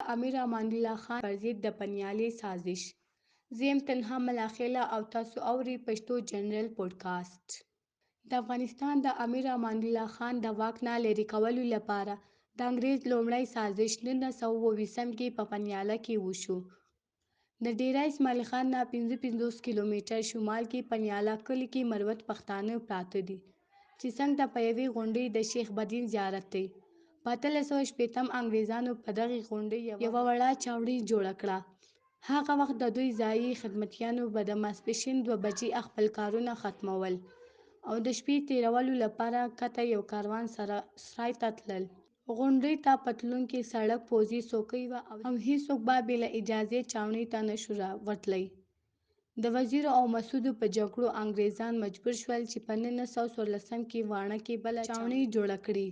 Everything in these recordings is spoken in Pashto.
امیر امان الله خان پر ضد د پنیالي سازش. زه یم تنها ملاخیله او تاسو اورئ پښتو جنرال پوډکاسټ. د افغانستان د امیر امان الله خان د واک نه لرې کولو لپاره د انګریز لومړی سازش 1929 کې په پنیاله کې وشو. د ډیرا اسماعیل خان نه 55 کیلومتر شمال کې پنیاله کلي کې مروت پښتانه پراته دي چې څنګ ته په یوې غونډۍ د شیخ بدین زیارت دی. په 1860 انګریزانو په دغې غونډۍ یوه وړه چاودنه جوړه کړه. هغه وخت د دوی ځایي خدمتیانو به د ماسپښین 2 بجې خپل کارونه ختمول او د شپې تیرولو لپاره کته یو کاروان سره سرای ته تلل. غونډۍ ته په تلونکي سړک پوځي څوکۍ وه او هیڅوک به بې له اجازې چاودنې ته نشو ورتلی. د وزیرو او مسعودو په جګړو انګریزان مجبور شول چې په 1914 کې واڼه کې بله چاودنه جوړه کړي،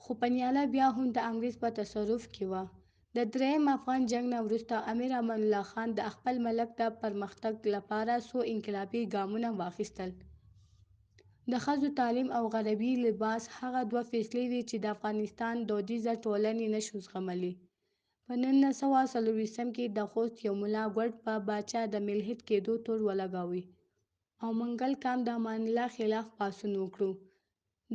خو پنیاله بیا هم د انګریز په تصرف کې وه. د درېیم افغان جنګ نه وروسته امیر امان الله خان د خپل ملک د پرمختګ لپاره څو انقلابي ګامونه واخیستل. د ښځو تعلیم او غربي لباس هغه دوه فیصلې وې چې د افغانستان دودیزه ټولنې نشو زغملی. په 1924 کې د خوست یو ملا ګوډ په باچا د ملحد کېدو تور ولګاوه او منګل کام د امان الله خلاف پاڅون وکړ.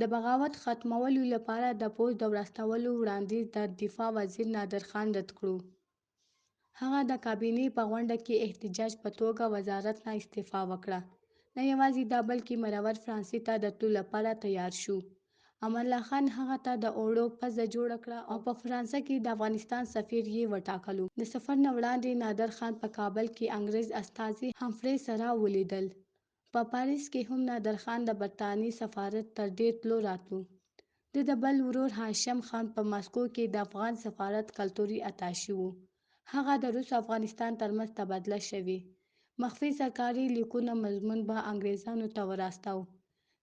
د بغاوت ختمولو لپاره د پوځ د ورستولو وړاندیز د دفاع وزیر نادرخان رد کړ. هغه د کابینې په غونډه کې احتجاج په توګه وزارت نه استعفا وکړه. نه یوازې دا بلکې مرور فرانسې ته د تلو لپاره تیار شو. امان الله خان هغه ته د اوړو پزه جوړه کړه او په فرانسه کې د افغانستان سفیر یې وټاکلو. د سفر نه وړاندې نادر خان په کابل کې انګریز استازي همفري سره ولیدل. په پاریس کې هم نادر خان د برټانیې سفارت ته ډیر تلو راتلو. د بل ورور هاشم خان په ماسکو کې د افغان سفارت کلتوري اتاشي و. هغه د روس او افغانستان ترمنځ تبادله شوي مخفي سرکاري لیکونه مضمون به انګریزانو ته وراستاوه.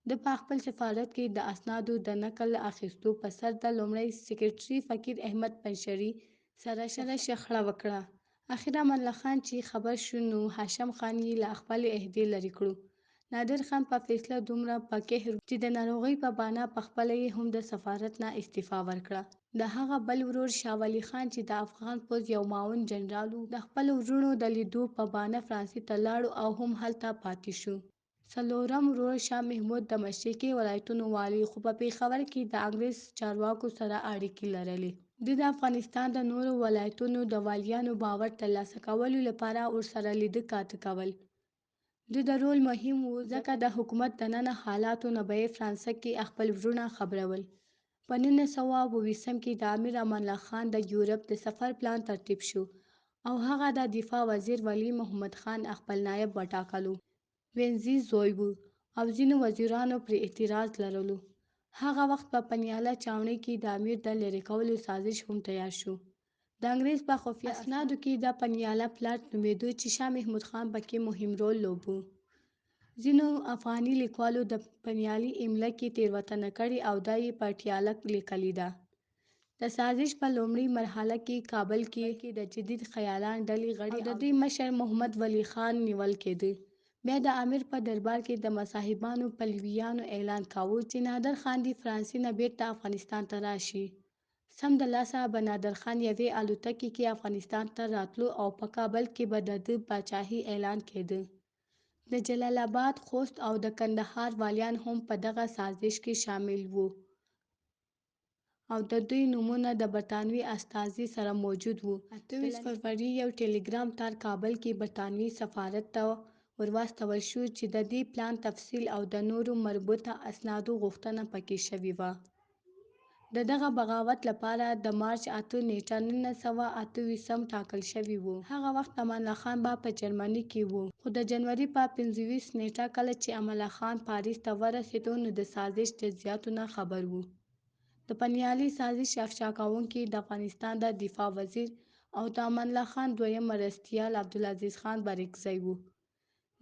د په خپل سفارت کې د اسنادو د نقل اخیستو په سر د لومړي سکرټري فقیر احمد پنجشري سره شخړه وکړه. اخر امان الله خان چې خبر شو نو هاشم خان یې له خپلې عهدې لرې کړو. نادر خان په فیصله دومره په قهر چې د ناروغۍ په بهانه پخپله یې هم د سفارت نه استعفا ورکړه. د هغه بل ورور شاه ولي خان چې د افغان پوځ یو معاون جنرال و، د خپلو وروڼو د لیدو په بهانه فرانسې ته لاړو او هم هلته پاتې شو. څلورم ورور شاه محمود د مشرقي ولایتونو والي خو په پېښور کې د انګریز چارواکو سره اړیکې لرلې. د افغانستان د نورو ولایتونو د والیانو باور ترلاسه کولو لپاره ورسره لیده کاته کول د رول مهم و، ځکه د حکومت دننه حالاتو نه به یې فرانسه کې خپل وروڼه خبرول. په 1920 کې د امیر امان الله خان د یورپ د سفر پلان ترتیب شو او هغه د دفاع وزیر ولی محمد خان خپل نایب وټاکلو. وینزي زوی و او ځینو وزیرانو پرې اعتراض لرلو. هغه وخت په پنیاله چاودنې کې د امیر د لرې کولو سازش هم تیار شو. د انګریز په خفیه اسنادو کې د پنیاله پلاټ نومیده چې شاه محمود خان پکې مهم رول لوبو. ځینو افغاني لیکوالو د پنیالي املا کې تېروتنه کړې او دا یې پټیاله لیکلې ده. د سازش په لومړۍ مرحله کې کابل کې د جدید خیالان ډلې غړي او د دوی مشر محمد ولی خان نیول کېده. بیا د امیر په دربار کې د مصاحبانو پلویانو اعلان کاوه چې نادر خان دې فرانسې نه بیرته افغانستان ته راشي. سمدلاسه به نادر خان یوې الوتکې کې افغانستان ته راتلو او په کابل کې به د ده پاچاهي اعلان کېده. د جلال آباد، خوست او د کندهار والیان هم په دغه سازش کې شامل وو او د دوی نومونه د برټانوي استازي سره موجود وو. 28 فروری یو ټلګرام تار کابل کې برټانوي سفارت ته ورواستول شو چې د دې پلان تفصیل او د نورو مربوطه اسنادو غوښتنه پکې شوې وه. د دغه بغاوت لپاره د مارچ 8 نیټه 1928 ټاکل شوې وه. هغه وخت امان الله خان به په جرمني کې و، خو د جنوري په 25 نیټه کله چې امان الله خان پاریس ته ورسېد نو د سازش جزئیاتو نه خبر و. د پنیالي سازش افشا کوونکي د افغانستان د دفاع وزیر او د امان الله خان دویم مرستیال عبدالعزیز خان بارکزی و.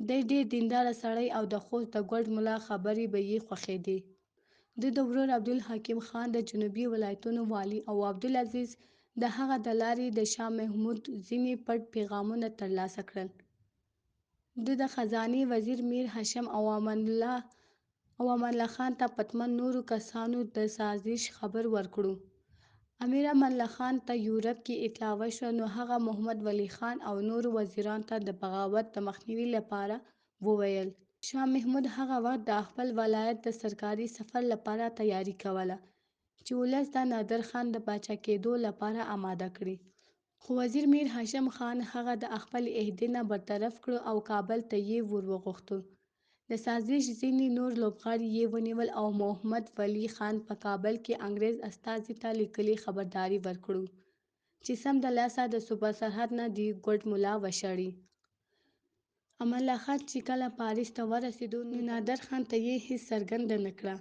دی ډېر دینداره سړی او د خوست د ګوډ ملا خبرې به یې خوښېدې. د ورور عبدالحکیم خان د جنوبي ولایتونو والی او عبدالعزیز د هغه د لارې د شاه محمود ځینې پټ پیغامونه ترلاسه کړل. د خزانې وزیر میر هاشم او امان الله خان ته پتمن نورو کسانو د سازش خبر ورکړو. امیر امان الله خان ته یورپ کې اطلاع وشوه نو هغه محمد ولی خان او نورو وزیرانو ته د بغاوت د مخنیوي لپاره وویل. شاه محمود هغه وخت د خپل ولایت د سرکاري سفر لپاره تیاری کوله چې ولس د نادر خان د پاچا کېدو لپاره آماده کړي. خو وزیر میر هاشم خان هغه د خپل عهدې نه برطرف کړ او کابل ته یې ور وغوښتو. د سازش ځینې نور لوبغاړي یې ونیول او محمد ولی خان په کابل کې انګریز استازي ته لیکلي خبرداری ورکړو چې سمدلاسه د صوبه سرحد نه د ګوډ ملا وشړي. امان الله خان چې کله پاریس ته ورسېدو نو نادر خان ته یې هېڅ څرګنده نه کړه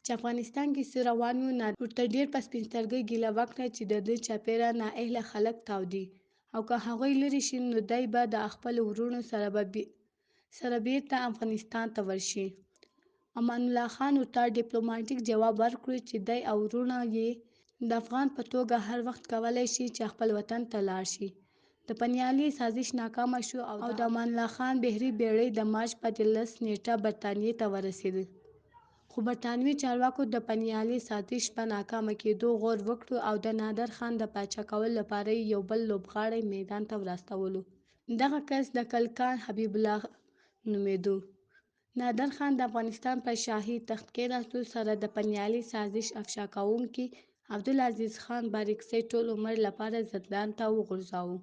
چې افغانستان کې څه روان و. نادر ورته ډېر په سپین سترګۍ ګیله وکړه چې د ده چاپېره نااهله خلک تاودي او که هغوی لرې شي نو دی به د خپلو وروڼو سره بیرته افغانستان ته ورشي. امان الله خان ورته ډیپلوماټیک جواب ورکړ چې دی او وروڼه یې د افغان په توګه هر وخت کولی شي چې خپل وطن ته لاړ شي. د پنیالي سازش ناکامه شو او د امان الله خان بحري بېړۍ د مارچ په 13 نیټه برطانیې ته ورسېده. خو برطانوي چارواکو د پنیالي سازش په ناکامه کېدو غور وکړ او د نادر خان د پاچا کولو لپاره یې یو بل لوبغاړی میدان ته راوستلو. دغه کس د کلکان حبیب الله نومېده. نادر خان د افغانستان پر شاهي تخت کېناستو سره د پنیالي سازش افشا کوونکي عبدالعزیز خان بارکزی ټول عمر لپاره زندان ته وغورځاوه.